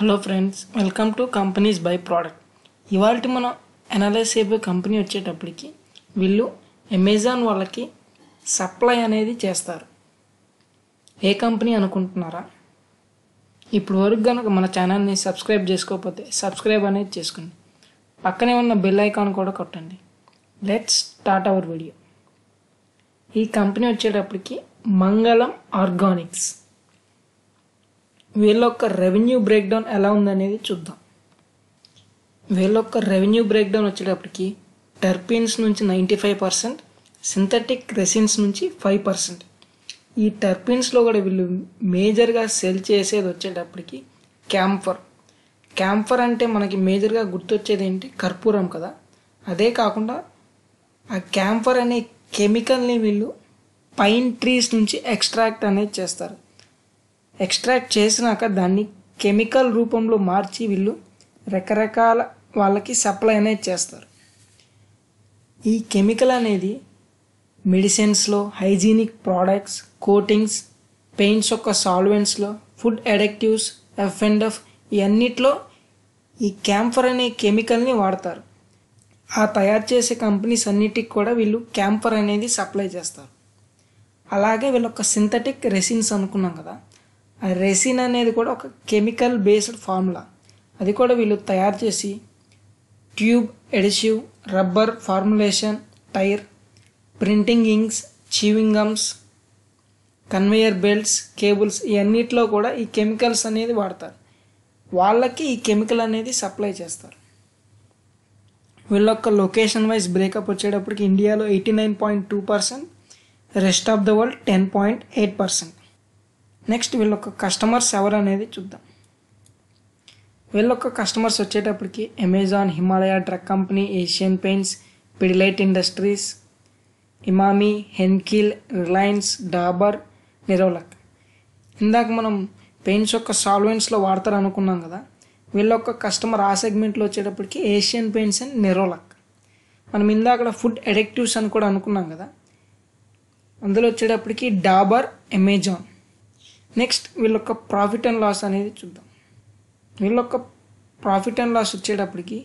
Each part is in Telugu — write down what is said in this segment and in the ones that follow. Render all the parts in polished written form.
Hello friends, welcome to companies by product. ఇవాళ మనం అనలైజ్ చేయబోయే కంపెనీ వచ్చేటప్పటికి వీళ్ళు అమెజాన్ వాళ్ళకి సప్లై అనేది చేస్తారు. ఏ కంపెనీ అనుకుంటున్నారా? ఇప్పుడు వరకు కనుక మన ఛానల్ని సబ్స్క్రైబ్ చేసుకోకపోతే సబ్స్క్రైబ్ అనేది చేసుకోండి. పక్కనే ఉన్న బెల్ ఐకాన్ కూడా కొట్టండి. Let's start our video. ఈ కంపెనీ వచ్చేటప్పటికి మంగళం ఆర్గానిక్స్. వీళ్ళ యొక్క రెవెన్యూ బ్రేక్డౌన్ ఎలా ఉందనేది చూద్దాం. వీళ్ళ యొక్క రెవెన్యూ బ్రేక్డౌన్ వచ్చేటప్పటికి టర్పీన్స్ నుంచి 95%, సింథటిక్ రెసిన్స్ నుంచి 5%. ఈ టర్పీన్స్లో కూడా వీళ్ళు మేజర్గా సెల్ చేసేది వచ్చేటప్పటికి క్యాంఫర్ అంటే మనకి మేజర్గా గుర్తొచ్చేది ఏంటి? కర్పూరం కదా. అదే కాకుండా ఆ క్యాంఫర్ అనే కెమికల్ని వీళ్ళు పైన్ ట్రీస్ నుంచి ఎక్స్ట్రాక్ట్ అనేది చేస్తారు. ఎక్స్ట్రాక్ట్ చేసినాక దాన్ని కెమికల్ రూపంలో మార్చి వీళ్ళు రకరకాల వాళ్ళకి సప్లై అనేది చేస్తారు. ఈ కెమికల్ అనేది మెడిసిన్స్లో, హైజీనిక్ ప్రోడక్ట్స్, కోటింగ్స్, పెయింట్స్ యొక్క సాల్వెంట్స్లో, ఫుడ్ అడిక్టివ్స్, ఎఫ్&ఎఫ్ ఇవన్నిట్లో ఈ క్యాంఫర్ అనే కెమికల్ని వాడతారు. ఆ తయారు చేసే కంపెనీస్ అన్నిటికి కూడా వీళ్ళు క్యాంఫర్ అనేది సప్లై చేస్తారు. అలాగే వీళ్ళు ఒక సింథటిక్ రెసిన్స్ అనుకున్నాం కదా, ఆ రెసిన్ అనేది కూడా ఒక కెమికల్ బేస్డ్ ఫార్ములా. అది కూడా వీళ్ళు తయారు చేసి tube, adhesive, rubber formulation, tyre, printing inks, chewing gums, conveyor belts, cables ఇవన్నిటిలో కూడా ఈ కెమికల్స్ అనేది వాడతారు. వాళ్ళకి ఈ కెమికల్ అనేది సప్లై చేస్తారు. వీళ్ళ యొక్క లొకేషన్ వైజ్ బ్రేకప్ వచ్చేటప్పటికి ఇండియాలో 89.2%, rest of the world 10.8%. Next వీళ్ళొక్క కస్టమర్స్ ఎవరు అనేది చూద్దాం. వీళ్ళొక్క కస్టమర్స్ వచ్చేటప్పటికి Amazon, Himalaya drug company, Asian Paints, Pidilite Industries, Emami, Henkel, Reliance, Dabur, Nerolac. ఇందాక మనం పెయింట్స్ యొక్క సాల్వెంట్స్లో వాడతారు అనుకున్నాం కదా, వీళ్ళొక్క కస్టమర్ ఆ సెగ్మెంట్లో వచ్చేటప్పటికి ఏషియన్ పెయింట్స్ అండ్ నిరోలక్. మనం ఇందాక ఫుడ్ అడిక్టివ్స్ అని కూడా అనుకున్నాం కదా, అందులో వచ్చేటప్పటికి డాబర్, అమెజాన్. నెక్స్ట్ వీళ్ళొక్క ప్రాఫిట్ అండ్ లాస్ అనేది చూద్దాం. వీళ్ళొక్క ప్రాఫిట్ అండ్ లాస్ వచ్చేటప్పటికి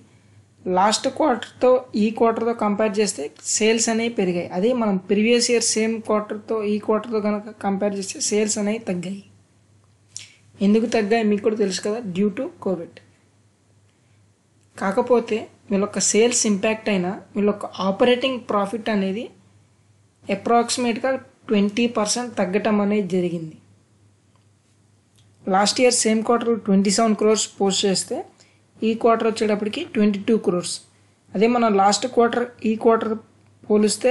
లాస్ట్ క్వార్టర్తో ఈ క్వార్టర్తో కంపేర్ చేస్తే సేల్స్ అనేవి పెరిగాయి. అదే మనం ప్రీవియస్ ఇయర్ సేమ్ క్వార్టర్తో ఈ క్వార్టర్తో కనుక కంపేర్ చేస్తే సేల్స్ అనేవి తగ్గాయి. ఎందుకు తగ్గాయి మీకు కూడా తెలుసు కదా, డ్యూ టు కోవిడ్. కాకపోతే వీళ్ళొక్క సేల్స్ ఇంపాక్ట్ అయినా వీళ్ళొక్క ఆపరేటింగ్ ప్రాఫిట్ అనేది అప్రాక్సిమేట్గా 20% తగ్గటం అనేది జరిగింది. Last year same quarter 27 crores post చేస్తే ఈ క్వార్టర్ వచ్చేటప్పటికి 22 crores. అదే మనం లాస్ట్ క్వార్టర్ ఈ క్వార్టర్ పోలిస్తే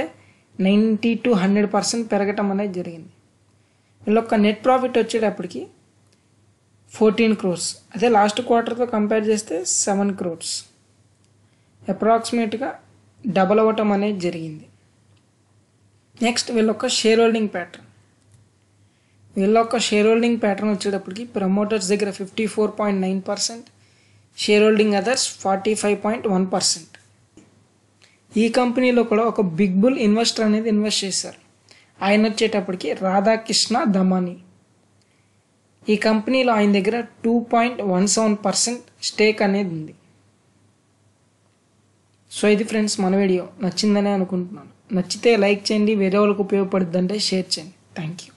90 to 100% పెరగటం అనేది జరిగింది. వీళ్ళొక్క నెట్ ప్రాఫిట్ వచ్చేటప్పటికి 14 crores. అదే లాస్ట్ క్వార్టర్తో కంపేర్ చేస్తే 7 crores. అప్రాక్సిమేట్గా డబల్ అవ్వటం అనేది జరిగింది. నెక్స్ట్ వీళ్ళొక్క షేర్ హోల్డింగ్ ప్యాటర్న్. వీళ్ళొక్క షేర్ హోల్డింగ్ ప్యాటర్న్ వచ్చేటప్పటికి ప్రమోటర్స్ దగ్గర 54.9%, షేర్ హోల్డింగ్ అదర్స్ 45.1%. ఈ కంపెనీలో కూడా ఒక బిగ్ బుల్ ఇన్వెస్టర్ అనేది ఇన్వెస్ట్ చేశారు. ఆయన వచ్చేటప్పటికి రాధాకృష్ణ దమాని. ఈ కంపెనీలో ఆయన దగ్గర 2.17% స్టేక్ అనేది ఉంది. సో ఇది ఫ్రెండ్స్ మన వీడియో. నచ్చిందనే అనుకుంటున్నాను. నచ్చితే లైక్ చేయండి, వేరే వాళ్ళకి ఉపయోగపడుతుందంటే షేర్ చేయండి. Thank you.